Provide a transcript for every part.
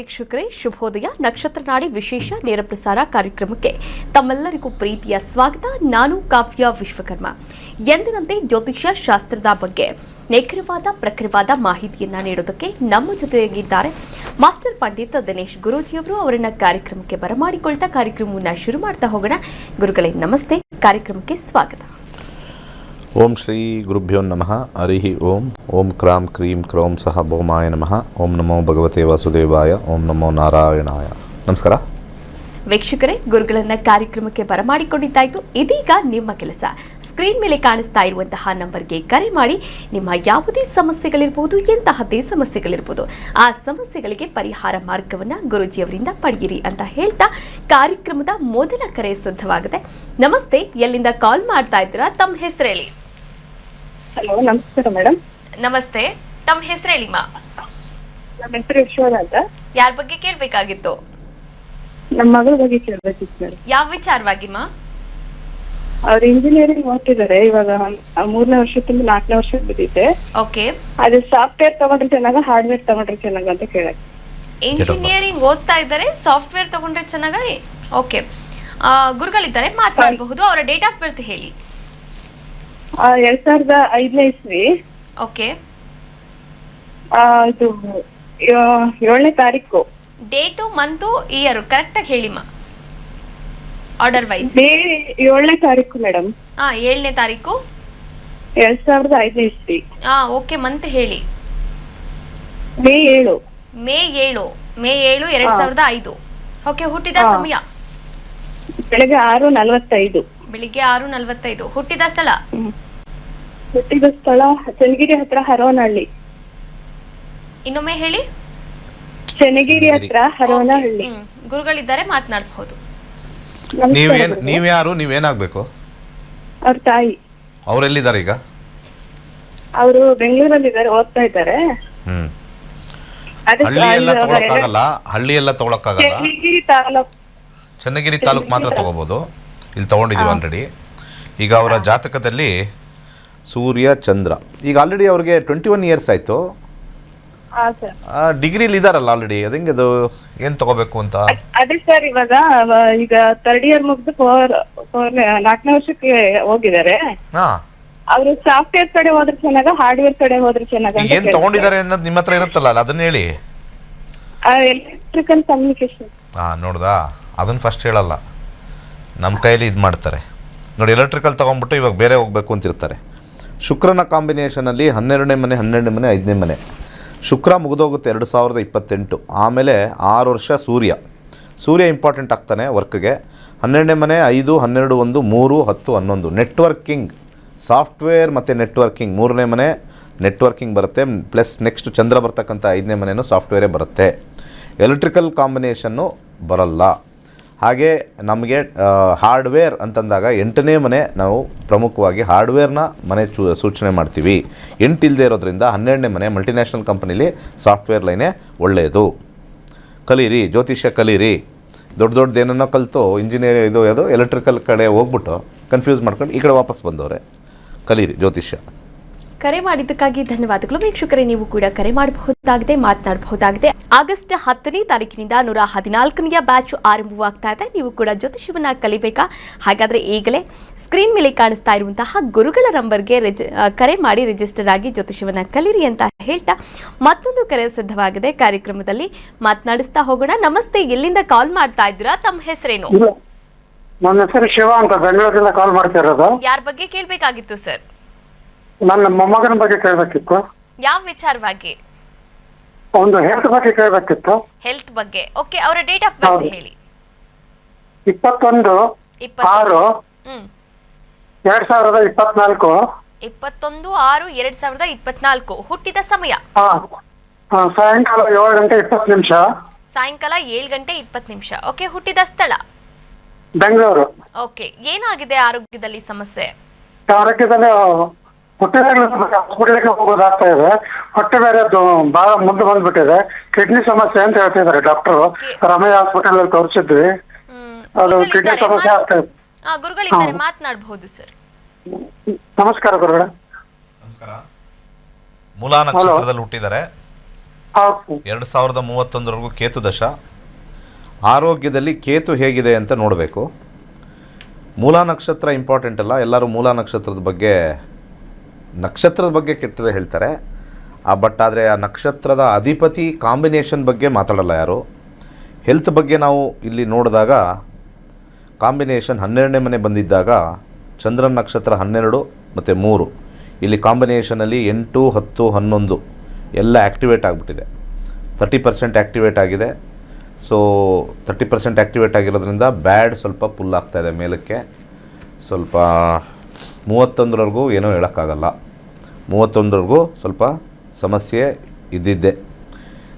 ವೀಕ್ಷಕರೇ, ಶುಭೋದಯ. ನಕ್ಷತ್ರ ನಾಡಿ ವಿಶೇಷ ನೇರ ಪ್ರಸಾರ ಕಾರ್ಯಕ್ರಮಕ್ಕೆ ತಮ್ಮೆಲ್ಲರಿಗೂ ಪ್ರೀತಿಯ ಸ್ವಾಗತ. ನಾನು ಕಾವ್ಯ ವಿಶ್ವಕರ್ಮ. ಎಂದಿನಂತೆ ಜ್ಯೋತಿಷ್ಯ ಶಾಸ್ತ್ರದ ಬಗ್ಗೆ ನಿಖರವಾದ ಪ್ರಖರವಾದ ಮಾಹಿತಿಯನ್ನ ನೀಡೋದಕ್ಕೆ ನಮ್ಮ ಜೊತೆಗಿದ್ದಾರೆ ಮಾಸ್ಟರ್ ಪಂಡಿತ್ ದಿನೇಶ್ ಗುರೂಜಿಯವರು. ಅವರನ್ನ ಕಾರ್ಯಕ್ರಮಕ್ಕೆ ಬರಮಾಡಿಕೊಳ್ತಾ ಕಾರ್ಯಕ್ರಮವನ್ನು ಶುರು ಮಾಡ್ತಾ ಹೋಗೋಣ. ಗುರುಗಳೇ ನಮಸ್ತೆ, ಕಾರ್ಯಕ್ರಮಕ್ಕೆ ಸ್ವಾಗತ. ಓಂ ಶ್ರೀ ಗುರುಭ್ಯೋ ನಮಃ. ಹರಿ ಓಂ. ಓಂ ಕ್ರಾಂ ಕ್ರೀಂ ಕ್ರೌಂ ಸಹ ಭೌಮಾಯ ನಮಃ. ಓಂ ನಮೋ ಭಗವತೆ ವಾಸುದೇವಾಯ. ಓಂ ನಮೋ ನಾರಾಯಣಾಯ. ನಮಸ್ಕಾರ ವೀಕ್ಷಕರೇ, ಗುರುಗಳನ್ನ ಕಾರ್ಯಕ್ರಮಕ್ಕೆ ಬರಮಾಡಿಕೊಂಡಿದ್ದಾಯ್ತು. ಇದೀಗ ನಿಮ್ಮ ಕೆಲಸ. ಸ್ಕ್ರೀನ್ ಮೇಲೆ ಕಾಣಿಸ್ತಾ ಇರುವಂತಹ ನಂಬರ್ಗೆ ಕರೆ ಮಾಡಿ ನಿಮ್ಮ ಯಾವುದೇ ಸಮಸ್ಯೆಗಳಿರ್ಬೋದು, ಎಂತಹದ್ದೇ ಸಮಸ್ಯೆಗಳಿರ್ಬೋದು, ಆ ಸಮಸ್ಯೆಗಳಿಗೆ ಪರಿಹಾರ ಮಾರ್ಗವನ್ನ ಗುರೂಜಿಯವರಿಂದ ಪಡೆಯಿರಿ ಅಂತ ಹೇಳ್ತಾ ಕಾರ್ಯಕ್ರಮದ ಮೊದಲ ಕರೆ ಸಿದ್ಧವಾಗಿದೆ. ನಮಸ್ತೆ, ಎಲ್ಲಿಂದ ಕಾಲ್ ಮಾಡ್ತಾ ಇದ್ದೀರಾ? ತಮ್ಮ ಹೆಸರು ಹೇಳಿ. ಹಲೋ, ನಮಸ್ಕಾರ ಮೇಡಮ್. ನಮಸ್ತೆ, ತಮ್ಮ ಹೆಸರು ಹೇಳಿಮ್ಮ. ನಮ್ಮ ಹೆಸರು ಯಶೋಧ ಅಂತ. ಯಾರ ಬಗ್ಗೆ ಕೇಳ್ಬೇಕಾಗಿತ್ತು? ನಮ್ಮ ಮಗಳ ಬಗ್ಗೆ ಕೇಳ್ಬೇಕಿತ್ತು ಮೇಡಮ್. ಯಾವ ವಿಚಾರವಾಗಿಮ್ಮ? ಅವ್ರು ಇಂಜಿನಿಯರಿಂಗ್ ಓದ್ತಿದ್ದಾರೆ. ಇವಾಗ 3ನೇ ವರ್ಷದಿಂದ 4ನೇ ವರ್ಷಕ್ಕೆ ಬಿದ್ದಿದೆ. ಓಕೆ, ಅದು ಸಾಫ್ಟ್ವೇರ್ ತಗೊಂಡ್ರೆ ಚೆನ್ನಾಗ, ಹಾರ್ಡ್ವೇರ್ ತಗೊಂಡ್ರೆ ಚೆನ್ನಾಗ ಅಂತ ಕೇಳಕ್. ಇಂಜಿನಿಯರಿಂಗ್ ಓದ್ತಾ ಇದ್ದಾರೆ, ಸಾಫ್ಟ್ವೇರ್ ತಗೊಂಡ್ರೆ ಚೆನ್ನಾಗ. ಓಕೆ, ಗುರುಗಳಿದ್ದಾರೆ, ಮಾತನಾಡಬಹುದು. ಅವರ ಡೇಟ್ ಆಫ್ ಬರ್ತ್ ಹೇಳಿ. 2005ನೇ ಇಸ್ವಿ. ಓಕೆ, ಇದು 7ನೇ ತಾರೀಕು. ಡೇಟು, ಮಂತು, ಇಯರ್ ಕರೆಕ್ಟ್ ಆಗಿ ಹೇಳಿಮ್ಮ. Order wise. ಮೇ 7ನೇ ತಾರೀಕು ಮೇಡಮ್. 7ನೇ ತಾರೀಕು 2005ನೇ ಇಸ್ವಿ. ಓಕೆ, ಮಂತ್ ಹೇಳಿ. ಮೇ 7. ಮೇ 7, 2005. ಓಕೆ, ಹುಟ್ಟಿದ ಸಮಯ? ಬೆಳಗ್ಗೆ 6:45. ಬೆಳಿಗ್ಗೆ 6:45. ಹುಟ್ಟಿದ ಸ್ಥಳ? ಹುಟ್ಟಿದ ಸ್ಥಳ ಚನ್ನಗಿರಿ ಹತ್ರ ಹರವನಹಳ್ಳಿ. ಇನ್ನೊಮ್ಮೆ ಹೇಳಿ. ಚನ್ನಗಿರಿ ಹತ್ರ ಹರವನಹಳ್ಳಿ. ಗುರುಗಳಿದ್ದಾರೆ, ಮಾತನಾಡಬಹುದು. ನೀವ್ಯಾರು? ನೀವೇನಾಗಬೇಕು? ಅವ್ರ ತಾಯಿ. ಅವರೆಲ್ಲಿದ್ದಾರೆ ಈಗ? ಅವರು ಬೆಂಗಳೂರಲ್ಲಿ ಇದ್ದಾರೆ, ಓದ್ತಾ ಇದ್ದಾರೆ. ಹಳ್ಳಿ ಎಲ್ಲ ತಗೊಳಕ್ಕಾಗಲ್ಲ. ಹಳ್ಳಿ ಎಲ್ಲ ತಗೊಳಕ್ಕಾಗಲ್ಲ. ಚನ್ನಗಿರಿ ತಾಲೂಕು. ಚನ್ನಗಿರಿ ತಾಲೂಕು ಮಾತ್ರ ತಗೋಬಹುದು. ಇಲ್ಲಿ ತಗೊಂಡಿದೀವಿ ಆಲ್ರೆಡಿ. ಈಗ ಅವರ ಜಾತಕದಲ್ಲಿ ಸೂರ್ಯ ಚಂದ್ರ. ಈಗ ಆಲ್ರೆಡಿ ಅವ್ರಿಗೆ 21 ಇಯರ್ಸ್ ಆಯ್ತು. ಡಿಗ್ರಿಲಿ ಇದಾರಲ್ಲ ಆಲ್ರೆಡಿ. ಅದಂಗೆ ಅದು ಏನ್ ತಗೋಬೇಕು ಅಂತ? ಅದೇ ಸರ್, ಇವಾಗ ಈಗ 3rd ಇಯರ್ ಮುಗ್ದು 4ನೇ ವರ್ಷಕ್ಕೆ ಹೋಗಿದ್ದಾರೆ. ಅವರು ಸಾಫ್ಟ್ವೇರ್ ಕಡೆ ಹೋದ್ರೆ ಚೆನ್ನಾಗ, ಹಾರ್ಡ್ವೇರ್ ಕಡೆ ಹೋದ್ರೆ ಚೆನ್ನಾಗ? ಏನ್ ತಗೊಂಡಿದ್ದಾರೆ ಅನ್ನೋದು ನಿಮ್ಮ ಹತ್ರ ಇರುತ್ತಲ್ಲ, ಅದನ್ನ ಹೇಳಿ. Electrical communication. ನೋಡ್ದಾ, ಅದನ್ನ ಫಸ್ಟ್ ಹೇಳಲ್ಲ, ನಮ್ಮ ಕೈಯಲ್ಲಿ ಇದು ಮಾಡ್ತಾರೆ ನೋಡಿ. ಎಲೆಕ್ಟ್ರಿಕಲ್ ತೊಗೊಂಡ್ಬಿಟ್ಟು ಇವಾಗ ಬೇರೆ ಹೋಗಬೇಕು ಅಂತಿರ್ತಾರೆ. ಶುಕ್ರನ ಕಾಂಬಿನೇಷನಲ್ಲಿ 12ನೇ ಮನೆ, 12ನೇ ಮನೆ, 5ನೇ ಮನೆ. ಶುಕ್ರ ಮುಗಿದೋಗುತ್ತೆ 2028. ಆಮೇಲೆ 6 ವರ್ಷ ಸೂರ್ಯ ಇಂಪಾರ್ಟೆಂಟ್ ಆಗ್ತಾನೆ ವರ್ಕ್ಗೆ. 12ನೇ ಮನೆ 5, 12, 1, 3, 10, 11. ನೆಟ್ವರ್ಕಿಂಗ್, ಸಾಫ್ಟ್ವೇರ್ ಮತ್ತು ನೆಟ್ವರ್ಕಿಂಗ್. 3ನೇ ಮನೆ ನೆಟ್ವರ್ಕಿಂಗ್ ಬರುತ್ತೆ. ಪ್ಲಸ್ ನೆಕ್ಸ್ಟ್ ಚಂದ್ರ ಬರ್ತಕ್ಕಂಥ 5ನೇ ಮನೆಯೂ ಸಾಫ್ಟ್ವೇರೇ ಬರುತ್ತೆ. ಎಲೆಕ್ಟ್ರಿಕಲ್ ಕಾಂಬಿನೇಷನ್ನು ಬರಲ್ಲ. ಹಾಗೆ ನಮಗೆ ಹಾರ್ಡ್ವೇರ್ ಅಂತಂದಾಗ 8ನೇ ಮನೆ ನಾವು ಪ್ರಮುಖವಾಗಿ ಹಾರ್ಡ್ವೇರ್ನ ಮನೆ ಸೂಚನೆ ಮಾಡ್ತೀವಿ. 8 ಇಲ್ಲದೆ ಇರೋದ್ರಿಂದ 12ನೇ ಮನೆ ಮಲ್ಟಿನ್ಯಾಷನಲ್ ಕಂಪನಿಲಿ ಸಾಫ್ಟ್ವೇರ್ ಲೈನೇ ಒಳ್ಳೆಯದು. ಕಲೀರಿ, ಜ್ಯೋತಿಷ್ಯ ಕಲೀರಿ. ದೊಡ್ಡದೇನೋ ಕಲಿತು ಇಂಜಿನಿಯರ್ ಯಾವುದು ಎಲೆಕ್ಟ್ರಿಕಲ್ ಕಡೆ ಹೋಗ್ಬಿಟ್ಟು ಕನ್ಫ್ಯೂಸ್ ಮಾಡ್ಕೊಂಡು ಈ ಕಡೆ ವಾಪಸ್ ಬಂದವ್ರೆ. ಕಲೀರಿ ಜ್ಯೋತಿಷ್ಯ. ಕರೆ ಮಾಡಿದ್ದಕ್ಕಾಗಿ ಧನ್ಯವಾದಗಳು. ವೀಕ್ಷಕರೇ, ನೀವು ಕೂಡ ಕರೆ ಮಾಡಬಹುದಾಗಿದೆ, ಮಾತನಾಡಬಹುದಾಗಿದೆ. ಆಗಸ್ಟ್ 10ನೇ ತಾರೀಕಿನಿಂದ 114ನೇ ಬ್ಯಾಚ್ ಆರಂಭವಾಗ್ತಾ ಇದೆ. ನೀವು ಕೂಡ ಜ್ಯೋತಿಷ್ಯವನ್ನ ಕಲಿಬೇಕಾ? ಹಾಗಾದ್ರೆ ಈಗಲೇ ಸ್ಕ್ರೀನ್ ಮೇಲೆ ಕಾಣಿಸ್ತಾ ಇರುವಂತಹ ಗುರುಗಳ ನಂಬರ್ಗೆ ಕರೆ ಮಾಡಿ ರಿಜಿಸ್ಟರ್ ಆಗಿ ಜ್ಯೋತಿಷ್ಯವನ್ನ ಕಲಿರಿ ಅಂತ ಹೇಳ್ತಾ ಮತ್ತೊಂದು ಕರೆ ಸಿದ್ಧವಾಗಿದೆ. ಕಾರ್ಯಕ್ರಮದಲ್ಲಿ ಮಾತನಾಡಿಸ್ತಾ ಹೋಗೋಣ. ನಮಸ್ತೆ, ಎಲ್ಲಿಂದ ಕಾಲ್ ಮಾಡ್ತಾ ಇದ್ದೀರಾ? ತಮ್ಮ ಹೆಸರೇನು? ನನ್ನ ಹೆಸರು ಶಿವ ಅಂತ, ಬೆಂಗಳೂರಿಂದ ಕಾಲ್ ಮಾಡ್ತಾ ಇರೋದು. ಯಾರ ಬಗ್ಗೆ ಕೇಳ್ಬೇಕಾಗಿತ್ತು ಸರ್? ನನ್ನ ಮೊಮ್ಮಗನ ಬಗ್ಗೆ ಕೇಳಬೇಕಿತ್ತು. ಯಾವ ವಿಚಾರವಾಗಿ? ಒಂದು ಹೆಲ್ತ್ ಬಗ್ಗೆ ಕೇಳಬೇಕಿತ್ತು. ಹೆಲ್ತ್ ಬಗ್ಗೆ. ಓಕೆ, ಅವರ ಡೇಟ್ ಆಫ್ ಬರ್ತ್ ಹೇಳಿ. 21/6/2024. 21/6/2024. ಹುಟ್ಟಿದ ಸಮಯ? ಸಾಯಂಕಾಲ 7:20. ಸಾಯಂಕಾಲ 7:20. ಓಕೆ, ಹುಟ್ಟಿದ ಸ್ಥಳ? ಬೆಂಗಳೂರು. ಓಕೆ, ಏನಾಗಿದೆ ಆರೋಗ್ಯದಲ್ಲಿ ಸಮಸ್ಯೆ? ಆರೋಗ್ಯದಲ್ಲಿ ಹಾಸ್ಪಿಟಲ್ಗೆ ಹೋಗೋದಾಗ್ತಾ ಇದೆ. ಹೊಟ್ಟೆ ಬೇರೆ ಬಹಳ ಮುಂದೆ ಬಂದ್ಬಿಟ್ಟಿದೆ. ಕಿಡ್ನಿ ಸಮಸ್ಯೆ ಅಂತ ಹೇಳ್ತಿದ್ದಾರೆ ಡಾಕ್ಟರ್. ರಮಯ್ಯ ಹಾಸ್ಪಿಟಲ್ ಅಲ್ಲಿ ತೋರಿಸಿದ್ವಿ. ಅದು ಕಿಡ್ನಿ ಸಮಸ್ಯೆ ಆಗ್ತಾ ಇದೆ. ಗುರುಗಳಿದ್ದಾರೆ, ಮಾತನಾಡಬಹುದು ಸರ್. ನಮಸ್ಕಾರ ಗುರುಗಳೇ. ನಮಸ್ಕಾರ. ಮೂಲಾ ನಕ್ಷತ್ರದಲ್ಲಿ ಹುಟ್ಟಿದ್ದಾರೆ. ಹೌದು 2031ವರೆಗೂ ಕೇತು ದಶ. ಆರೋಗ್ಯದಲ್ಲಿ ಕೇತು ಹೇಗಿದೆ ಅಂತ ನೋಡಬೇಕು. ಮೂಲ ನಕ್ಷತ್ರ ಇಂಪಾರ್ಟೆಂಟ್ ಅಲ್ಲ, ಎಲ್ಲರೂ ಮೂಲ ನಕ್ಷತ್ರದ ಬಗ್ಗೆ ಕೆಟ್ಟದೇ ಹೇಳ್ತಾರೆ. ಬಟ್ ಆದರೆ ಆ ನಕ್ಷತ್ರದ ಅಧಿಪತಿ ಕಾಂಬಿನೇಷನ್ ಬಗ್ಗೆ ಮಾತಾಡಲ್ಲ ಯಾರು. ಹೆಲ್ತ್ ಬಗ್ಗೆ ನಾವು ಇಲ್ಲಿ ನೋಡಿದಾಗ ಕಾಂಬಿನೇಷನ್ 12ನೇ ಮನೆ ಬಂದಿದ್ದಾಗ ಚಂದ್ರನ ನಕ್ಷತ್ರ 12 ಮತ್ತು 3 ಇಲ್ಲಿ ಕಾಂಬಿನೇಷನಲ್ಲಿ 8, 10, 11 ಎಲ್ಲ ಆ್ಯಕ್ಟಿವೇಟ್ ಆಗಿಬಿಟ್ಟಿದೆ. 30% ಆ್ಯಕ್ಟಿವೇಟ್ ಆಗಿದೆ. ಸೊ 30% ಆ್ಯಕ್ಟಿವೇಟ್ ಆಗಿರೋದ್ರಿಂದ ಬ್ಯಾಡ್ ಸ್ವಲ್ಪ ಪುಲ್ ಆಗ್ತಾಯಿದೆ ಮೇಲಕ್ಕೆ. ಸ್ವಲ್ಪ 31ವರೆಗೂ ಏನೂ ಹೇಳೋಕ್ಕಾಗಲ್ಲ. 31ವರೆಗೂ ಸ್ವಲ್ಪ ಸಮಸ್ಯೆ ಇದ್ದಿದ್ದೆ.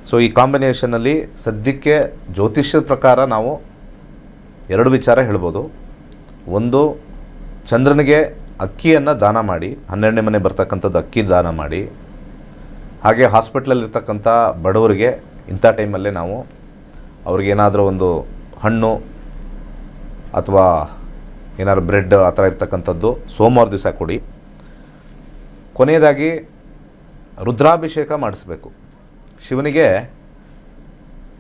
ಸೊ ಈ ಕಾಂಬಿನೇಷನಲ್ಲಿ ಸದ್ಯಕ್ಕೆ ಜ್ಯೋತಿಷ್ಯದ ಪ್ರಕಾರ ನಾವು 2 ವಿಚಾರ ಹೇಳ್ಬೋದು. ಒಂದು, ಚಂದ್ರನಿಗೆ ಅಕ್ಕಿಯನ್ನು ದಾನ ಮಾಡಿ, 12ನೇ ಮನೆ ಬರ್ತಕ್ಕಂಥದ್ದು ಅಕ್ಕಿ ದಾನ ಮಾಡಿ. ಹಾಗೆ ಹಾಸ್ಪಿಟ್ಲಲ್ಲಿರ್ತಕ್ಕಂಥ ಬಡವರಿಗೆ ಇಂಥ ಟೈಮಲ್ಲೇ ನಾವು ಅವ್ರಿಗೇನಾದರೂ ಒಂದು ಹಣ್ಣು ಅಥವಾ ಏನಾದ್ರು ಬ್ರೆಡ್ ಆ ಥರ ಇರ್ತಕ್ಕಂಥದ್ದು ಸೋಮವಾರ ದಿವಸ ಕೊಡಿ. ಕೊನೆಯದಾಗಿ ರುದ್ರಾಭಿಷೇಕ ಮಾಡಿಸ್ಬೇಕು. ಶಿವನಿಗೆ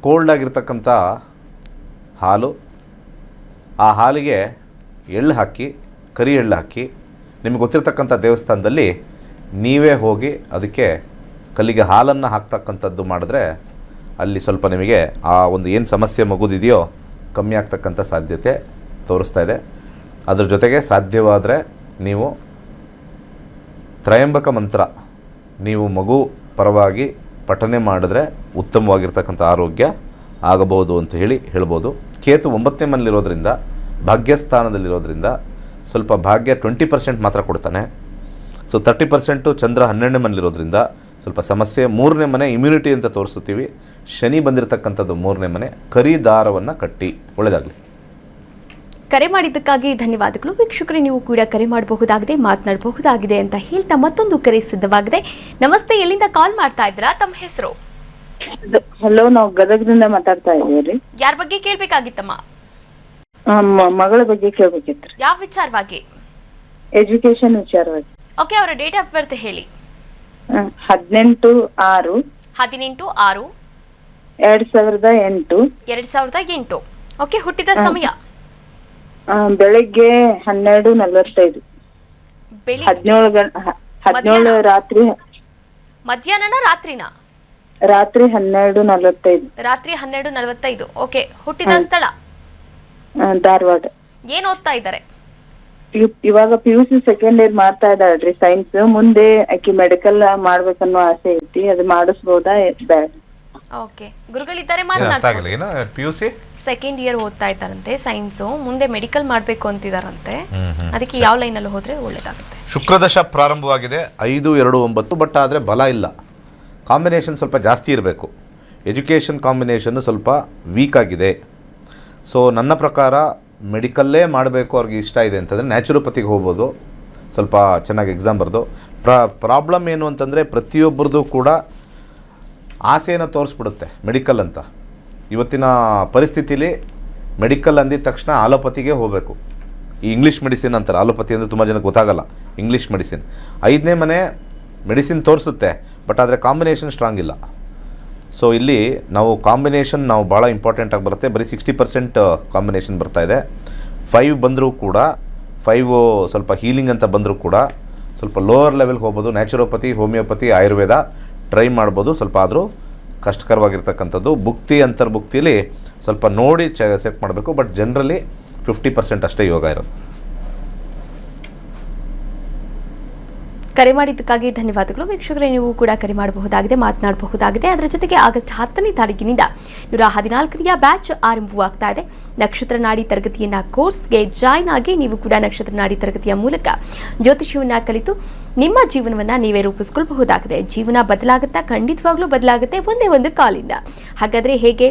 ಕೋಲ್ಡಾಗಿರ್ತಕ್ಕಂಥ ಹಾಲು, ಆ ಹಾಲಿಗೆ ಎಳ್ಳು ಹಾಕಿ, ಕರಿ ಎಳ್ಳು ಹಾಕಿ, ನಿಮಗೆ ಗೊತ್ತಿರ್ತಕ್ಕಂಥ ದೇವಸ್ಥಾನದಲ್ಲಿ ನೀವೇ ಹೋಗಿ ಅದಕ್ಕೆ ಕಲ್ಲಿಗೆ ಹಾಲನ್ನು ಹಾಕ್ತಕ್ಕಂಥದ್ದು ಮಾಡಿದ್ರೆ ಅಲ್ಲಿ ಸ್ವಲ್ಪ ನಿಮಗೆ ಆ ಒಂದು ಏನು ಸಮಸ್ಯೆ ಮಗುದಿದೆಯೋ ಕಮ್ಮಿ ಆಗ್ತಕ್ಕಂಥ ಸಾಧ್ಯತೆ ತೋರಿಸ್ತಾ ಇದೆ. ಅದ್ರ ಜೊತೆಗೆ ಸಾಧ್ಯವಾದರೆ ನೀವು ತ್ರಯಂಬಕ ಮಂತ್ರ ನೀವು ಮಗು ಪರವಾಗಿ ಪಠನೆ ಮಾಡಿದ್ರೆ ಉತ್ತಮವಾಗಿರ್ತಕ್ಕಂಥ ಆರೋಗ್ಯ ಆಗಬಹುದು ಅಂತ ಹೇಳ್ಬೋದು. ಕೇತು 9ನೇ ಮನೆಯಲ್ಲಿರೋದ್ರಿಂದ, ಭಾಗ್ಯಸ್ಥಾನದಲ್ಲಿರೋದ್ರಿಂದ ಸ್ವಲ್ಪ ಭಾಗ್ಯ 20% ಮಾತ್ರ ಕೊಡ್ತಾನೆ. ಸೊ 30% ಚಂದ್ರ 12ನೇ ಮನೆಯಲ್ಲಿರೋದ್ರಿಂದ ಸ್ವಲ್ಪ ಸಮಸ್ಯೆ. 3ನೇ ಮನೆ ಇಮ್ಯುನಿಟಿ ಅಂತ ತೋರಿಸ್ತೀವಿ. ಶನಿ ಬಂದಿರತಕ್ಕಂಥದ್ದು 3ನೇ ಮನೆ. ಕರಿ ದಾರವನ್ನು ಕಟ್ಟಿ. ಒಳ್ಳೆಯದಾಗಲಿ. ಕರೆ ಮಾಡಿದ್ದಕ್ಕಾಗಿ ಧನ್ಯವಾದಗಳು. ವೀಕ್ಷಕರೇ, ನೀವು ಕೂಡ ಕರೆ ಮಾಡಬಹುದಾಗಿದೆ, ಮಾತನಾಡಬಹುದಾಗಿದೆ ಅಂತ ಹೇಳ್ತಾ ಮತ್ತೊಂದು ಕರೆ ಸಿದ್ಧವಾಗಿದೆ. ನಮಸ್ತೆ, ಎಲ್ಲಿಂದ ಕಾಲ್ ಮಾಡ್ತಾ ಇದ್ದೀರಾ? ತಮ್ಮ ಹೆಸರು? ಹಲೋ, ನಾವು ಗದಗದಿಂದ ಮಾತಾಡ್ತಾ ಇದ್ದೀವಿ. ಯಾರ ಬಗ್ಗೆ ಕೇಳ್ಬೇಕಾಗಿತ್ತಮ್ಮ? ಮಗಳ ಬಗ್ಗೆ ಕೇಳ್ಬೇಕಿತ್ತು. ಯಾವ ವಿಚಾರವಾಗಿ? ಎಜುಕೇಶನ್ ವಿಚಾರವಾಗಿ. ಓಕೆ, ಅವರ ಡೇಟ್ ಆಫ್ ಬರ್ತ್ ಹೇಳಿ. 18/6 18/6/2008. 2008. ಓಕೆ, ಹುಟ್ಟಿದ ಸಮಯ? ಬೆಳಿಗ್ಗೆ 12:45. 17 ರಾತ್ರಿ. ಮಧ್ಯಾಹ್ನನ ರಾತ್ರಿನಾ? ರಾತ್ರಿ 12:45. ರಾತ್ರಿ 12:45. ಓಕೆ, ಹುಟ್ಟಿದ ಸ್ಥಳ? ಧಾರವಾಡ. ಏನ್ ಓದ್ತಾ ಇದ್ದಾರೆ? ಇವಾಗ PUC ಸೆಕೆಂಡ್ ಇಯರ್ ಮಾಡ್ತಾ ಇದ್ದಾಳ್ರಿ, ಸೈನ್ಸ್. ಮುಂದೆ ಆಕಿ ಮೆಡಿಕಲ್ ಮಾಡ್ಬೇಕನ್ನೋ ಆಸೆ ಐತಿ, ಅದು ಮಾಡಿಸ್ಬೋದಾ? ಬ್ಯಾಡ. ಓಕೆ, ಗುರುಗಳಿದ್ದಾರೆ, PUC ಸೆಕೆಂಡ್ ಇಯರ್ ಓದ್ತಾ ಇದ್ದಾರಂತೆ, ಸೈನ್ಸ್. ಮುಂದೆ ಮೆಡಿಕಲ್ ಮಾಡ್ಬೇಕು ಅಂತಿದಾರಂತೆ. ಅದಕ್ಕೆ ಯಾವ ಲೈನ್ ಅಲ್ಲಿ ಹೋದ್ರೆ ಒಳ್ಳೇದಾಗುತ್ತೆ? ಶುಕ್ರದಶ ಪ್ರಾರಂಭವಾಗಿದೆ 5-2-9. ಬಟ್ ಆದರೆ ಬಲ ಇಲ್ಲ. ಕಾಂಬಿನೇಷನ್ ಸ್ವಲ್ಪ ಜಾಸ್ತಿ ಇರಬೇಕು. ಎಜುಕೇಷನ್ ಕಾಂಬಿನೇಷನ್ನು ಸ್ವಲ್ಪ ವೀಕ್ ಆಗಿದೆ. ಸೊ ನನ್ನ ಪ್ರಕಾರ ಮೆಡಿಕಲ್ಲೇ ಮಾಡಬೇಕು ಅವ್ರಿಗೆ ಇಷ್ಟ ಇದೆ ಅಂತಂದರೆ ನ್ಯಾಚುರೋಪತಿಗೆ ಹೋಗ್ಬೋದು. ಸ್ವಲ್ಪ ಚೆನ್ನಾಗಿ ಎಕ್ಸಾಮ್ ಬರೆದು. ಪ್ರಾಬ್ಲಮ್ ಏನು ಅಂತಂದರೆ ಪ್ರತಿಯೊಬ್ಬರದ್ದು ಕೂಡ ಆಸೆಯನ್ನು ತೋರಿಸ್ಬಿಡುತ್ತೆ ಮೆಡಿಕಲ್ ಅಂತ. ಇವತ್ತಿನ ಪರಿಸ್ಥಿತಿಲಿ ಮೆಡಿಕಲ್ ಅಂದಿದ ತಕ್ಷಣ ಆಲೋಪತಿಗೆ ಹೋಗಬೇಕು. ಈ ಇಂಗ್ಲೀಷ್ ಮೆಡಿಸಿನ್ ಅಂತಾರೆ. ಆಲೋಪತಿ ಅಂದರೆ ತುಂಬ ಜನಕ್ಕೆ ಗೊತ್ತಾಗಲ್ಲ. ಇಂಗ್ಲೀಷ್ ಮೆಡಿಸಿನ್ 5ನೇ ಮನೆ ಮೆಡಿಸಿನ್ ತೋರಿಸುತ್ತೆ, ಬಟ್ ಆದರೆ ಕಾಂಬಿನೇಷನ್ ಸ್ಟ್ರಾಂಗ್ ಇಲ್ಲ. ಸೊ ಇಲ್ಲಿ ನಾವು ಕಾಂಬಿನೇಷನ್ ಭಾಳ ಇಂಪಾರ್ಟೆಂಟಾಗಿ ಬರುತ್ತೆ. ಬರೀ 60% ಕಾಂಬಿನೇಷನ್ ಬರ್ತಾಯಿದೆ. 5 ಬಂದರೂ ಕೂಡ, 5 ಸ್ವಲ್ಪ ಹೀಲಿಂಗ್ ಅಂತ ಬಂದರೂ ಕೂಡ ಸ್ವಲ್ಪ ಲೋವರ್ ಲೆವೆಲ್ಗೆ ಹೋಗ್ಬೋದು. ನ್ಯಾಚುರೋಪತಿ, ಹೋಮಿಯೋಪತಿ, ಆಯುರ್ವೇದ ಟ್ರೈ ಮಾಡ್ಬೋದು. ಸ್ವಲ್ಪ ಆದರೂ ಕಷ್ಟಕರವಾಗಿರ್ತಕ್ಕಂಥದ್ದು. ಭುಕ್ತಿ, ಅಂತರ್ಭುಕ್ತಿಲಿ ಸ್ವಲ್ಪ ನೋಡಿ ಸೆಟ್ ಮಾಡಬೇಕು. ಬಟ್ ಜನರಲಿ 50% ಅಷ್ಟೇ ಯೋಗ ಇರೋದು. ಕರೆ ಮಾಡಿದ್ದಕ್ಕಾಗಿ ಧನ್ಯವಾದಗಳು. ವೀಕ್ಷಕರೇ, ನೀವು ಕೂಡ ಕರೆ ಮಾಡಬಹುದಾಗಿದೆ, ಮಾತನಾಡಬಹುದಾಗಿದೆ. ಅದರ ಜೊತೆಗೆ ಆಗಸ್ಟ್ 10ನೇ ತಾರೀಕಿನಿಂದ 114ನೇ ಬ್ಯಾಚ್ ಆರಂಭವಾಗ್ತಾ ಇದೆ. ನಕ್ಷತ್ರ ನಾಡಿ ತರಗತಿಯನ್ನ ಕೋರ್ಸ್ಗೆ ಜಾಯ್ನ್ ಆಗಿ ನೀವು ಕೂಡ ನಕ್ಷತ್ರ ನಾಡಿ ತರಗತಿಯ ಮೂಲಕ ಜ್ಯೋತಿಷ್ಯವನ್ನ ಕಲಿತು ನಿಮ್ಮ ಜೀವನವನ್ನ ನೀವೇ ರೂಪಿಸ್ಕೊಳ್ಬಹುದಾಗಿದೆ. ಜೀವನ ಬದಲಾಗುತ್ತಾ? ಖಂಡಿತವಾಗ್ಲೂ ಬದಲಾಗುತ್ತೆ, ಒಂದೇ ಒಂದು ಕಾಲಿಂದ. ಹಾಗಾದ್ರೆ ಹೇಗೆ?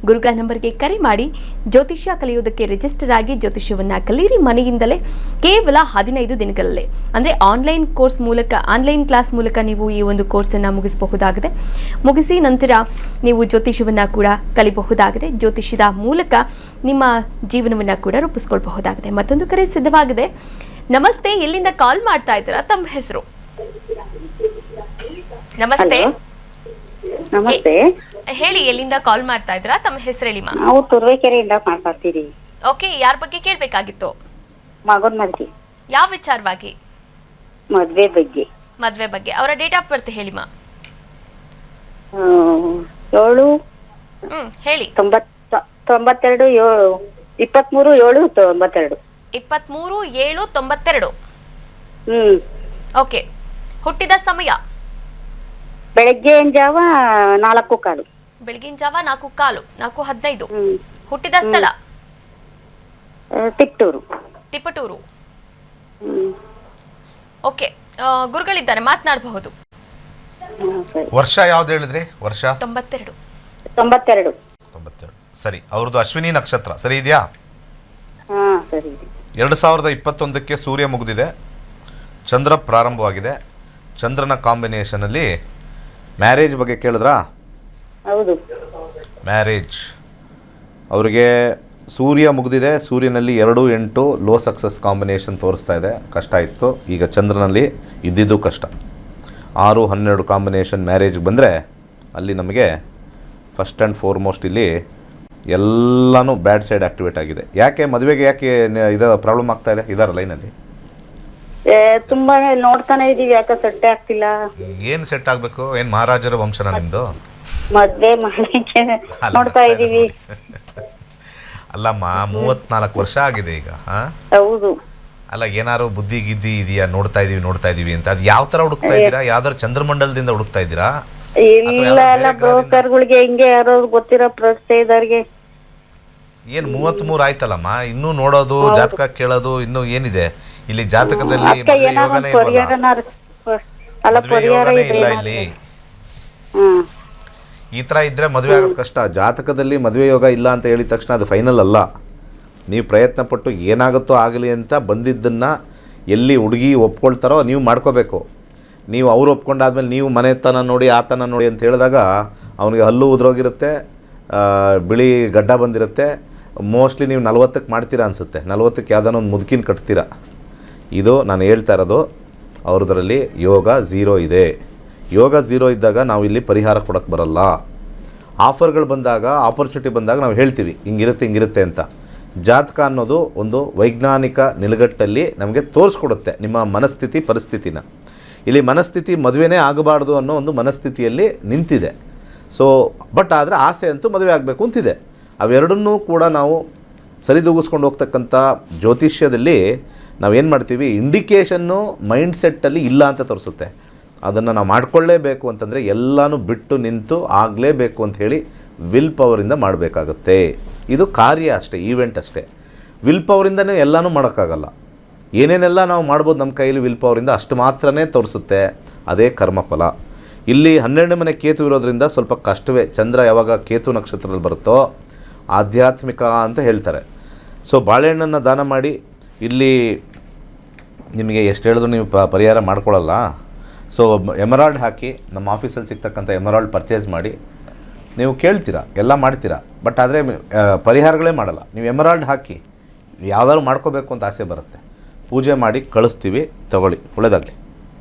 ಗುರುಗಳ ನಂಬರ್ಗೆ ಕರೆ ಮಾಡಿ ಜ್ಯೋತಿಷ್ಯ ಕಲಿಯೋದಕ್ಕೆ ರಿಜಿಸ್ಟರ್ ಆಗಿ ಜ್ಯೋತಿಷ್ಯವನ್ನ ಕಲಿಯಿರಿ ಮನೆಯಿಂದಲೇ ಕೇವಲ 15 ದಿನಗಳಲ್ಲೇ. ಅಂದರೆ ಆನ್ಲೈನ್ ಕ್ಲಾಸ್ ಮೂಲಕ ನೀವು ಈ ಒಂದು ಕೋರ್ಸನ್ನು ಮುಗಿಸಬಹುದಾಗಿದೆ. ಮುಗಿಸಿ ನಂತರ ನೀವು ಜ್ಯೋತಿಷ್ಯವನ್ನ ಕೂಡ ಕಲಿಬಹುದಾಗಿದೆ. ಜ್ಯೋತಿಷ್ಯದ ಮೂಲಕ ನಿಮ್ಮ ಜೀವನವನ್ನ ಕೂಡ ರೂಪಿಸ್ಕೊಳ್ಬಹುದಾಗಿದೆ. ಮತ್ತೊಂದು ಕರೆ ಸಿದ್ಧವಾಗಿದೆ. ನಮಸ್ತೆ, ಎಲ್ಲಿಂದ ಕಾಲ್ ಮಾಡ್ತಾ ಇದ್ದೀರಾ? ತಮ್ಮ ಹೆಸರು? ನಮಸ್ತೆ. ನಮಸ್ತೆ. ಹೇಳಿ, ಎಲ್ಲಿಂದ ಕಾಲ್ ಮಾಡ್ತಾ ಇದ್ರಾ? ತಮ್ಮ ಹೆಸರು ಹೇಳಿಮಾ. ನಾವು ತುರುವೇಕೆರೆಯಿಂದ ಮಾತಾಡ್ತೀರಿ. ಓಕೆ, ಯಾರ ಬಗ್ಗೆ ಕೇಳಬೇಕಾಗಿತ್ತು? ಮಗನ ಮದ್ವೆ. ಯಾವ ವಿಚಾರವಾಗಿ? ಮದ್ವೆ ಬಗ್ಗೆ. ಮದ್ವೆ ಬಗ್ಗೆ. ಅವರ ಡೇಟ್ ಆಫ್ ಬರ್ತ್ ಹೇಳಿಮಾ. 7 ಹೇಳಿ. 92 23/7/92. 23/7/92. ಓಕೆ. ಹುಟ್ಟಿದ ಸಮಯ? ಬೆಳಗ್ಗೆಯ ಜಾವ 4:15. ಬೆಳಗಿನ ಜಾವ 4:15, 4:15. ಹುಟ್ಟಿದ ಸ್ಥಳ? ತಿಪಟೂರು. ಓಕೆ, ಗುರುಗಳಿದ್ದಾರೆ, ಮಾತನಾಡಬಹುದು. ವರ್ಷ ಯಾವ್ದು ಹೇಳಿದ್ರಿ? ವರ್ಷ 92. ಸರಿ. ಅವ್ರದ್ದು ಅಶ್ವಿನಿ ನಕ್ಷತ್ರ ಸರಿ ಇದೆಯಾ? ಸರಿ. 2021ಕ್ಕೆ ಸೂರ್ಯ ಮುಗಿದಿದೆ, ಚಂದ್ರ ಪ್ರಾರಂಭವಾಗಿದೆ. ಚಂದ್ರನ ಕಾಂಬಿನೇಷನಲ್ಲಿ ಮ್ಯಾರೇಜ್ ಬಗ್ಗೆ ಕೇಳಿದ್ರಾ? ಹೌದು. ಮ್ಯಾರೇಜ್ ಅವರಿಗೆ ಸೂರ್ಯ ಮುಗಿದಿದೆ. ಸೂರ್ಯನಲ್ಲಿ 2, 8 ಲೋ ಸಕ್ಸಸ್ ಕಾಂಬಿನೇಷನ್ ತೋರಿಸ್ತಾ ಇದೆ. ಕಷ್ಟ ಇತ್ತು. ಈಗ ಚಂದ್ರನಲ್ಲಿ ಇದ್ದಿದ್ದು ಕಷ್ಟ. 6, 12 ಕಾಂಬಿನೇಷನ್ ಮ್ಯಾರೇಜ್ಗೆ ಬಂದರೆ ಅಲ್ಲಿ ನಮಗೆ ಫಸ್ಟ್ ಆ್ಯಂಡ್ ಫಾರ್ಮೋಸ್ಟ್ ಇಲ್ಲಿ ಎಲ್ಲನೂ ಬ್ಯಾಡ್ ಸೈಡ್ ಆ್ಯಕ್ಟಿವೇಟ್ ಆಗಿದೆ. ಯಾಕೆ ಮದುವೆಗೆ ಯಾಕೆ ಇದು ಪ್ರಾಬ್ಲಮ್ ಆಗ್ತಾ ಇದೆ? ಇದಾರ ಲೈನಲ್ಲಿ ತುಂಬಾ ನೋಡ್ತಾನೆ ಇದೀವಿ, ಯಾಕೆ ಸೆಟ್ ಆಗ್ತಿಲ್ಲ. ಏನು ಸೆಟ್ ಆಗಬೇಕು? ಏನು ಮಹಾರಾಜರ ವಂಶನ ನಿಮ್ಮದು? ಮದ್ವೆ ಮಾಡಲಿಕ್ಕೆ ನೋಡ್ತಾ ಇದೀವಿ. ಅಲ್ಲಮ್ಮ, 34 ವರ್ಷ ಆಗಿದೆ ಈಗ. ಹೌದು. ಅಲ್ಲ, ಏನಾರು ಬುದ್ಧಿ ಗಿದ್ದಿ ಇದೆಯಾ? ನೋಡ್ತಾ ಇದೀವಿ ಅಂತ. ಅದು ಯಾವ ಥರ ಹುಡುಕ್ತಾ ಇದ್ದೀರಾ? ಯಾವ್ದಾರು ಚಂದ್ರಮಂಡಲದಿಂದ ಹುಡುಕ್ತಾ ಇದ್ದೀರಾ? ಇಲ್ಲ, ಬ್ರೋಕರ್ಗಳಿಗೆ ಹಿಂಗೆ ಯಾರೋ ಗೊತ್ತಿರೋ ಪರಿಚಯದವ್ರಿಗೆ. ಏನು 33 ಆಯ್ತಲ್ಲಮ್ಮ, ಇನ್ನೂ ನೋಡೋದು, ಜಾತಕ ಕೇಳೋದು ಇನ್ನೂ ಏನಿದೆ ಇಲ್ಲಿ? ಜಾತಕದಲ್ಲಿ ಯೋಗನೇ ಇಲ್ಲ ಇಲ್ಲಿ. ಈ ಥರ ಇದ್ದರೆ ಮದುವೆ ಆಗೋದು ಕಷ್ಟ. ಜಾತಕದಲ್ಲಿ ಮದುವೆ ಯೋಗ ಇಲ್ಲ ಅಂತ ಹೇಳಿದ ತಕ್ಷಣ ಅದು ಫೈನಲ್ ಅಲ್ಲ. ನೀವು ಪ್ರಯತ್ನ ಪಟ್ಟು ಏನಾಗುತ್ತೋ ಆಗಲಿ ಅಂತ ಬಂದಿದ್ದನ್ನು ಎಲ್ಲಿ ಹುಡುಗಿ ಒಪ್ಕೊಳ್ತಾರೋ ನೀವು ಮಾಡ್ಕೋಬೇಕು. ನೀವು ಅವ್ರು ಒಪ್ಕೊಂಡಾದ್ಮೇಲೆ ನೀವು ಮನೆತನ ನೋಡಿ ಆತನ ನೋಡಿ ಅಂತ ಹೇಳಿದಾಗ ಅವನಿಗೆ ಹಲ್ಲು ಉದ್ರೋಗಿರುತ್ತೆ, ಬಿಳಿ ಗಡ್ಡ ಬಂದಿರುತ್ತೆ. ಮೋಸ್ಟ್ಲಿ ನೀವು 40ಕ್ಕೆ ಮಾಡ್ತೀರಾ ಅನಿಸುತ್ತೆ. 40ಕ್ಕೆ ಯಾವುದಾನ ಒಂದು ಮುದುಕಿನ ಕಟ್ತೀರಾ. ಇದು ನಾನು ಹೇಳ್ತಾ ಇರೋದು. ಅವ್ರದ್ರಲ್ಲಿ ಯೋಗ 0 ಇದೆ. ಯೋಗ 0 ಇದ್ದಾಗ ನಾವು ಇಲ್ಲಿ ಪರಿಹಾರ ಕೊಡೋಕ್ಕೆ ಬರಲ್ಲ. ಆಫರ್ಗಳು ಬಂದಾಗ, ಆಪರ್ಚುನಿಟಿ ಬಂದಾಗ ನಾವು ಹೇಳ್ತೀವಿ ಹಿಂಗಿರುತ್ತೆ ಅಂತ. ಜಾತಕ ಅನ್ನೋದು ಒಂದು ವೈಜ್ಞಾನಿಕ ನಿಲುಗಟ್ಟಲ್ಲಿ ನಮಗೆ ತೋರಿಸ್ಕೊಡುತ್ತೆ ನಿಮ್ಮ ಮನಸ್ಥಿತಿ ಪರಿಸ್ಥಿತಿನ. ಇಲ್ಲಿ ಮನಸ್ಥಿತಿ ಮದುವೆನೇ ಆಗಬಾರ್ದು ಅನ್ನೋ ಒಂದು ಮನಸ್ಥಿತಿಯಲ್ಲಿ ನಿಂತಿದೆ. ಸೊ ಬಟ್ ಆದರೆ ಆಸೆ ಅಂತೂ ಮದುವೆ ಆಗಬೇಕು ಅಂತಿದೆ. ಅವೆರಡನ್ನೂ ಕೂಡ ನಾವು ಸರಿದೂಗಿಸ್ಕೊಂಡು ಹೋಗ್ತಕ್ಕಂಥ ಜ್ಯೋತಿಷ್ಯದಲ್ಲಿ ನಾವೇನು ಮಾಡ್ತೀವಿ, ಇಂಡಿಕೇಷನ್ನು ಮೈಂಡ್ಸೆಟ್ಟಲ್ಲಿ ಇಲ್ಲ ಅಂತ ತೋರಿಸುತ್ತೆ. ಅದನ್ನು ನಾವು ಮಾಡಿಕೊಳ್ಳೇಬೇಕು ಅಂತಂದರೆ ಎಲ್ಲನೂ ಬಿಟ್ಟು ನಿಂತು ಆಗಲೇಬೇಕು ಅಂತ ಹೇಳಿ ವಿಲ್ ಪವರಿಂದ ಮಾಡಬೇಕಾಗುತ್ತೆ. ಇದು ಕಾರ್ಯ ಅಷ್ಟೇ, ಈವೆಂಟ್ ಅಷ್ಟೇ. ವಿಲ್ ಪವರಿಂದನೇ ಎಲ್ಲನೂ ಮಾಡೋಕ್ಕಾಗಲ್ಲ. ಏನೇನೆಲ್ಲ ನಾವು ಮಾಡ್ಬೋದು ನಮ್ಮ ಕೈಯಲ್ಲಿ ವಿಲ್ ಪವರಿಂದ ಅಷ್ಟು ಮಾತ್ರನೇ ತೋರಿಸುತ್ತೆ. ಅದೇ ಕರ್ಮಫಲ. ಇಲ್ಲಿ 12ನೇ ಮನೆ ಕೇತು ಇರೋದ್ರಿಂದ ಸ್ವಲ್ಪ ಕಷ್ಟವೇ. ಚಂದ್ರ ಯಾವಾಗ ಕೇತು ನಕ್ಷತ್ರದಲ್ಲಿ ಬರುತ್ತೋ ಆಧ್ಯಾತ್ಮಿಕ ಅಂತ ಹೇಳ್ತಾರೆ. ಸೊ ಬಾಳೆಹಣ್ಣನ್ನು ದಾನ ಮಾಡಿ ಇಲ್ಲಿ ನಿಮಗೆ ಎಷ್ಟು ಹೇಳಿದ್ರು ನೀವು ಪರಿಹಾರ ಮಾಡ್ಕೊಳ್ಳಲ್ಲ. ಸೊ ಎಮರಾಲ್ಡ್ ಹಾಕಿ ನಮ್ಮ ಆಫೀಸಲ್ಲಿ ಸಿಗ್ತಕ್ಕಂಥ ಎಮರಾಲ್ಡ್ ಪರ್ಚೇಸ್ ಮಾಡಿ ನೀವು ಕೇಳ್ತೀರಾ, ಎಲ್ಲ ಮಾಡ್ತೀರಾ. ಬಟ್ ಆದರೆ ಪರಿಹಾರಗಳೇ ಮಾಡಲ್ಲ. ನೀವು ಎಮರಾಲ್ಡ್ ಹಾಕಿ ಯಾವುದಾದ್ರು ಮಾಡ್ಕೋಬೇಕು ಅಂತ ಆಸೆ ಬರುತ್ತೆ. ಪೂಜೆ ಮಾಡಿ ಕಳಿಸ್ತೀವಿ, ತಗೊಳ್ಳಿ, ಒಳ್ಳೆಯದಾಗಲಿ.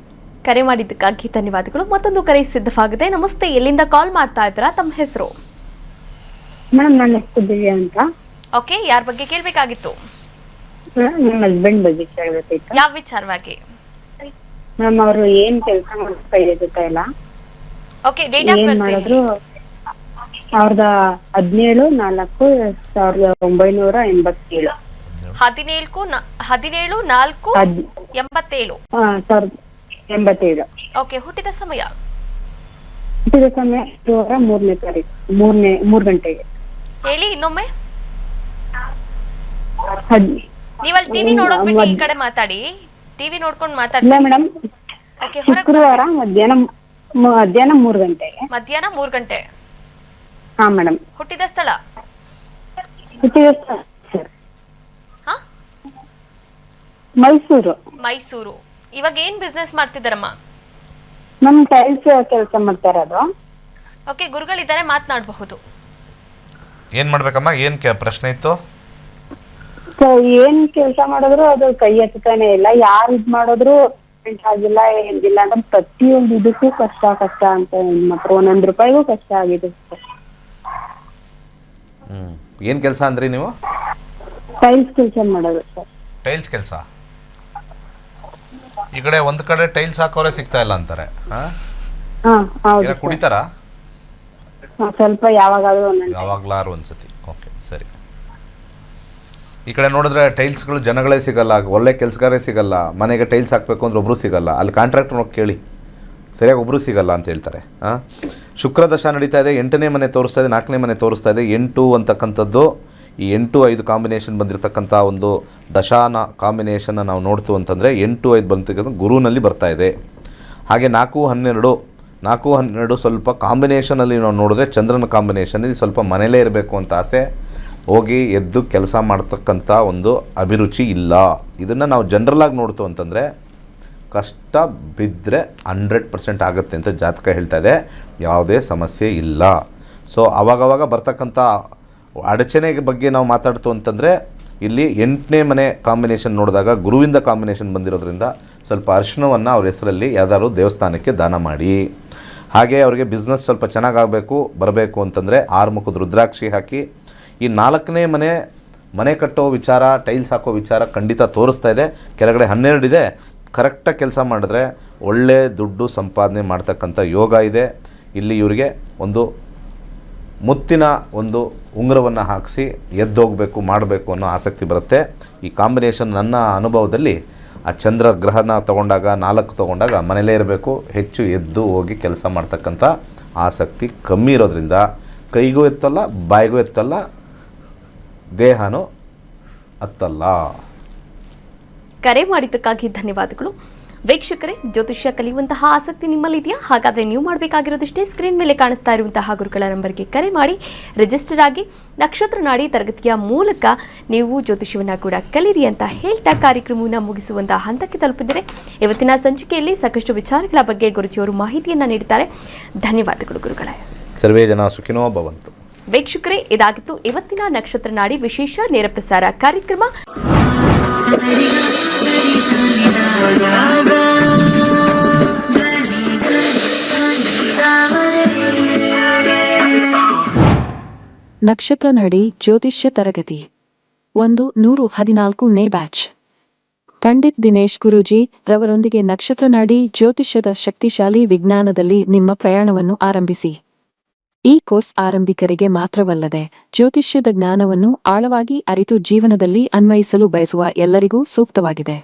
ಕರೆ ಮಾಡಿದ್ದಕ್ಕಾಗಿ ಧನ್ಯವಾದಗಳು. ಮತ್ತೊಂದು ಕರೆ ಸಿದ್ಧವಾಗಿದೆ. ನಮಸ್ತೆ, ಎಲ್ಲಿಂದ ಕಾಲ್ ಮಾಡ್ತಾ ಇದ್ದೀರಾ? ತಮ್ಮ ಹೆಸರು? ಮೇಡಮ್, ನನ್ನ ಹೆಸರು ದಿವ್ಯಾ ಅಂತ. ಓಕೆ, ಯಾರ ಬಗ್ಗೆ ಕೇಳಬೇಕಾಗಿತ್ತು? ನಮ್ಮ ಹಸ್ಬೆಂಡ್ ಬಗ್ಗೆ ಕೇಳಬೇಕಿತ್ತು. ಯಾವ ವಿಚಾರವಾಗಿ? ಮ್ಯಾಮ್, ಅವರು ಏನ್ ಕೆಲಸ ಮಾಡ್ತಾ ಗೊತ್ತಾಯಿಲ್ಲ. ಓಕೆ, ಡೇಟ್ ಆಫ್ ಬರ್ತ್ ಮಾಡಿದ್ರು. ಅವ್ರದ 17/4/1987. 17/4/87. 87. ಓಕೆ, ಹುಟ್ಟಿದ ಸಮಯ? ಹುಟ್ಟಿದ ಸಮಯ 3ನೇ ತಾರೀಕು 3 ಗಂಟೆಗೆ. ಹೇಳಿ ಇನ್ನೊಮ್ಮೆ. ನೀವಲ್ಲಿ ಟಿವಿ ನೋಡೋದ್ ಬಿಟ್ಟು ಈ ಕಡೆ ಮಾತಾಡಿ. ಟಿವಿ ನೋಡ್ಕೊಂಡು ಮಾತಾಡಿ. ಇಲ್ಲ ಮೇಡಮ್, ಓಕೆ, ಶುಕ್ರವಾರ ಮಧ್ಯಾಹ್ನ 3 ಗಂಟೆಗೆ. ಮಧ್ಯಾಹ್ನ 3 ಗಂಟೆ. ಹಾ ಮೇಡಮ್. ಹುಟ್ಟಿದ ಸ್ಥಳ? ಮೈಸೂರು. ಇವಾಗ ಏನ್ ಬಿಸ್ನೆಸ್ ಮಾಡ್ತಿದ್ದಾರಮ್ಮ? ನಮ್ ಟೈಲ್ಸ್ ಕೆಲಸ ಮಾಡ್ತಾ ಇರೋದು. ಓಕೆ, ಗುರುಗಳಿದ್ದಾರೆ, ಮಾತನಾಡಬಹುದು. ಏನು ಮಾಡ್ಬೇಕಮ್ಮ? ಏನು ಪ್ರಶ್ನೆ ಇತ್ತು? ಏನ್ ಕೆಲಸ ಮಾಡಿದ್ರು ಅದು ಕೈ ಹತ್ತಾನೆ ಇಲ್ಲ. ಯಾರು ಇದ್ ಮಾಡಿದ್ರು ಅಡ್ಜಸ್ಟ್ಮೆಂಟ್ ಆಗಿಲ್ಲ ಏನಿಲ್ಲ ಅಂದ್ರೆ ಪ್ರತಿಯೊಂದು ಇದಕ್ಕೂ ಕಷ್ಟ ಅಂತ ಮಾತ್ರ 1 ರೂಪಾಯಿಗೂ ಕಷ್ಟ ಆಗಿದೆ ಸರ್. ಏನು ಕೆಲಸ ಅಂದ್ರಿ ನೀವು? ಟೈಲ್ಸ್ ಕೆಲಸ ಮಾಡೋದು ಸರ್. ಟೈಲ್ಸ್ ಕೆಲಸ. ಈ ಕಡೆ ಒಂದು ಕಡೆ ಟೈಲ್ಸ್ ಹಾಕೋರೆ ಸಿಗ್ತಾ ಇಲ್ಲ ಅಂತಾರೆ. ಹೌದು ಕುಡಿತಾರ? ಸ್ವಲ್ಪ ಯಾವಾಗಾದ್ರೂ ಯಾವಾಗ್ಲಾರು ಒಂದ್ಸತಿ. ಓಕೆ, ಸರಿ. ಈ ಕಡೆ ನೋಡಿದ್ರೆ ಟೈಲ್ಸ್ಗಳು ಜನಗಳೇ ಸಿಗಲ್ಲ, ಒಳ್ಳೆ ಕೆಲಸಗಾರೇ ಸಿಗಲ್ಲ. ಮನೆಗೆ ಟೈಲ್ಸ್ ಹಾಕಬೇಕು ಅಂದ್ರೆ ಒಬ್ಬರು ಸಿಗಲ್ಲ. ಅಲ್ಲಿ ಕಾಂಟ್ರಾಕ್ಟರ್ ಹೋಗಿ ಕೇಳಿ, ಸರಿಯಾಗಿ ಒಬ್ಬರು ಸಿಗಲ್ಲ ಅಂತ ಹೇಳ್ತಾರೆ. ಶುಕ್ರ ದಶ ನಡೀತಾ ಇದೆ, 8ನೇ ಮನೆ ತೋರಿಸ್ತಾ ಇದೆ, 4ನೇ ಮನೆ ತೋರಿಸ್ತಾ ಇದೆ. 8 ಅಂತಕ್ಕಂಥದ್ದು ಈ 8-5 ಕಾಂಬಿನೇಷನ್ ಬಂದಿರತಕ್ಕಂಥ ಒಂದು ದಶಾನ ಕಾಂಬಿನೇಷನ್ನ ನಾವು ನೋಡ್ತು ಅಂತಂದರೆ 8-5 ಬಂದಿರ್ತಕ್ಕಂಥ ಗುರುನಲ್ಲಿ ಬರ್ತಾ ಇದೆ. ಹಾಗೆ 4-12 ಸ್ವಲ್ಪ ಕಾಂಬಿನೇಷನಲ್ಲಿ ನಾವು ನೋಡಿದ್ರೆ ಚಂದ್ರನ ಕಾಂಬಿನೇಷನಲ್ಲಿ ಸ್ವಲ್ಪ ಮನೇಲೇ ಇರಬೇಕು ಅಂತ ಆಸೆ, ಹೋಗಿ ಎದ್ದು ಕೆಲಸ ಮಾಡ್ತಕ್ಕಂಥ ಒಂದು ಅಭಿರುಚಿ ಇಲ್ಲ. ಇದನ್ನು ನಾವು ಜನರಲಾಗಿ ನೋಡ್ತು ಅಂತಂದರೆ ಕಷ್ಟ ಬಿದ್ದರೆ 100% ಆಗುತ್ತೆ ಅಂತ ಜಾತಕ ಹೇಳ್ತಾ ಇದೆ. ಯಾವುದೇ ಸಮಸ್ಯೆ ಇಲ್ಲ. ಸೊ ಅವಾಗವಾಗ ಬರ್ತಕ್ಕಂಥ ಅಡಚಣೆ ಬಗ್ಗೆ ನಾವು ಮಾತಾಡ್ತು ಅಂತಂದರೆ ಇಲ್ಲಿ 8ನೇ ಮನೆ ಕಾಂಬಿನೇಷನ್ ನೋಡಿದಾಗ ಗುರುವಿಂದ ಕಾಂಬಿನೇಷನ್ ಬಂದಿರೋದ್ರಿಂದ ಸ್ವಲ್ಪ ಅರಿಶಿಣವನ್ನು ಅವ್ರ ಹೆಸರಲ್ಲಿ ಯಾವ್ದಾದ್ರು ದೇವಸ್ಥಾನಕ್ಕೆ ದಾನ ಮಾಡಿ. ಹಾಗೆ ಅವರಿಗೆ ಬಿಸ್ನೆಸ್ ಸ್ವಲ್ಪ ಚೆನ್ನಾಗಾಗಬೇಕು ಬರಬೇಕು ಅಂತಂದರೆ 6 ಮುಖದ ರುದ್ರಾಕ್ಷಿ ಹಾಕಿ. ಈ 4ನೇ ಮನೆ ಕಟ್ಟೋ ವಿಚಾರ, ಟೈಲ್ಸ್ ಹಾಕೋ ವಿಚಾರ ಖಂಡಿತ ತೋರಿಸ್ತಾ ಇದೆ. ಕೆಳಗಡೆ 12 ಇದೆ. ಕರೆಕ್ಟಾಗಿ ಕೆಲಸ ಮಾಡಿದ್ರೆ ಒಳ್ಳೆ ದುಡ್ಡು ಸಂಪಾದನೆ ಮಾಡ್ತಕ್ಕಂಥ ಯೋಗ ಇದೆ. ಇಲ್ಲಿ ಇವರಿಗೆ ಒಂದು ಮುತ್ತಿನ ಒಂದು ಉಂಗುರವನ್ನು ಹಾಕಿಸಿ ಎದ್ದೋಗಬೇಕು ಮಾಡಬೇಕು ಅನ್ನೋ ಆಸಕ್ತಿ ಬರುತ್ತೆ. ಈ ಕಾಂಬಿನೇಷನ್ ನನ್ನ ಅನುಭವದಲ್ಲಿ ಆ ಚಂದ್ರ ಗ್ರಹನ ತೊಗೊಂಡಾಗ 4 ತೊಗೊಂಡಾಗ ಮನೇಲೇ ಇರಬೇಕು, ಹೆಚ್ಚು ಎದ್ದು ಹೋಗಿ ಕೆಲಸ ಮಾಡ್ತಕ್ಕಂಥ ಆಸಕ್ತಿ ಕಮ್ಮಿ ಇರೋದ್ರಿಂದ ಕೈಗೂ ಎತ್ತಲ್ಲ, ಬಾಯಿಗೂ ಎತ್ತಲ್ಲ, ದೇಹನೂ ಹತ್ತಲ್ಲ. ಕರೆ ಮಾಡಿದ್ದಕ್ಕಾಗಿ ಧನ್ಯವಾದಗಳು. ವೀಕ್ಷಕರೇ, ಜ್ಯೋತಿಷ್ಯ ಕಲಿಯುವಂತಹ ಆಸಕ್ತಿ ನಿಮ್ಮಲ್ಲಿದೆಯಾ? ಹಾಗಾದರೆ ನೀವು ಮಾಡಬೇಕಾಗಿರೋದಷ್ಟೇ, ಸ್ಕ್ರೀನ್ ಮೇಲೆ ಕಾಣಿಸ್ತಾ ಇರುವಂತಹ ಗುರುಗಳ ನಂಬರ್ಗೆ ಕರೆ ಮಾಡಿ ರಿಜಿಸ್ಟರ್ ಆಗಿ ನಕ್ಷತ್ರ ನಾಡಿ ತರಗತಿಯ ಮೂಲಕ ನೀವು ಜ್ಯೋತಿಷ್ಯವನ್ನು ಕೂಡ ಕಲಿಯಿರಿ ಅಂತ ಹೇಳ್ತಾ ಕಾರ್ಯಕ್ರಮವನ್ನು ಮುಗಿಸುವಂತಹ ಹಂತಕ್ಕೆ ತಲುಪಿದರೆ ಇವತ್ತಿನ ಸಂಚಿಕೆಯಲ್ಲಿ ಸಾಕಷ್ಟು ವಿಚಾರಗಳ ಬಗ್ಗೆ ಗುರುಜಿಯವರು ಮಾಹಿತಿಯನ್ನು ನೀಡಿದ್ದಾರೆ. ಧನ್ಯವಾದಗಳು ಗುರುಗಳೇ. ಸರ್ವೇ ಜನ ಸುಖಿನೋ ಭವಂತು. ವೀಕ್ಷಕರೇ, ಇದಾಗಿತ್ತು ಇವತ್ತಿನ ನಕ್ಷತ್ರ ನಾಡಿ ವಿಶೇಷ ನೇರ ಪ್ರಸಾರ ಕಾರ್ಯಕ್ರಮ. ನಕ್ಷತ್ರ ನಾಡಿ ಜ್ಯೋತಿಷ್ಯ ತರಗತಿ 114ನೇ ಬ್ಯಾಚ್. ಪಂಡಿತ್ ದಿನೇಶ್ ಗುರೂಜಿ ರವರೊಂದಿಗೆ ನಕ್ಷತ್ರ ನಾಡಿ ಜ್ಯೋತಿಷ್ಯದ ಶಕ್ತಿಶಾಲಿ ವಿಜ್ಞಾನದಲ್ಲಿ ನಿಮ್ಮ ಪ್ರಯಾಣವನ್ನು ಆರಂಭಿಸಿ. ಈ ಕೋರ್ಸ್ ಆರಂಭಿಕರಿಗೆ ಮಾತ್ರವಲ್ಲದೆ ಜ್ಯೋತಿಷ್ಯದ ಜ್ಞಾನವನ್ನು ಆಳವಾಗಿ ಅರಿತು ಜೀವನದಲ್ಲಿ ಅನ್ವಯಿಸಲು ಬಯಸುವ ಎಲ್ಲರಿಗೂ ಸೂಕ್ತವಾಗಿದೆ.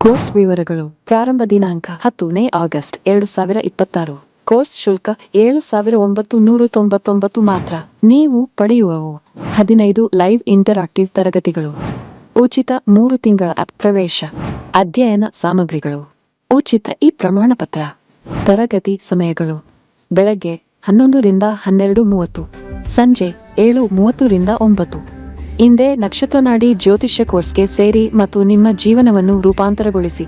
ಕೋರ್ಸ್ ವಿವರಗಳು. ಪ್ರಾರಂಭ ದಿನಾಂಕ 10ನೇ ಆಗಸ್ಟ್ 2026. ಕೋರ್ಸ್ ಶುಲ್ಕ 7,999 ಮಾತ್ರ. ನೀವು ಪಡೆಯುವವು 15 ಲೈವ್ ಇಂಟರಾಕ್ಟಿವ್ ತರಗತಿಗಳು, ಉಚಿತ 3 ತಿಂಗಳ ಆಪ್ ಪ್ರವೇಶ, ಅಧ್ಯಯನ ಸಾಮಗ್ರಿಗಳು, ಉಚಿತ ಈ ಪ್ರಮಾಣಪತ್ರ. ತರಗತಿ ಸಮಯಗಳು: ಬೆಳಗ್ಗೆ 11 ರಿಂದ 12:30, ಸಂಜೆ 7:30 ರಿಂದ 9. ಇಂದೇ ನಕ್ಷತ್ರ ನಾಡಿ ಜ್ಯೋತಿಷ್ಯ ಕೋರ್ಸ್ಗೆ ಸೇರಿ ಮತ್ತು ನಿಮ್ಮ ಜೀವನವನ್ನು ರೂಪಾಂತರಗೊಳಿಸಿ.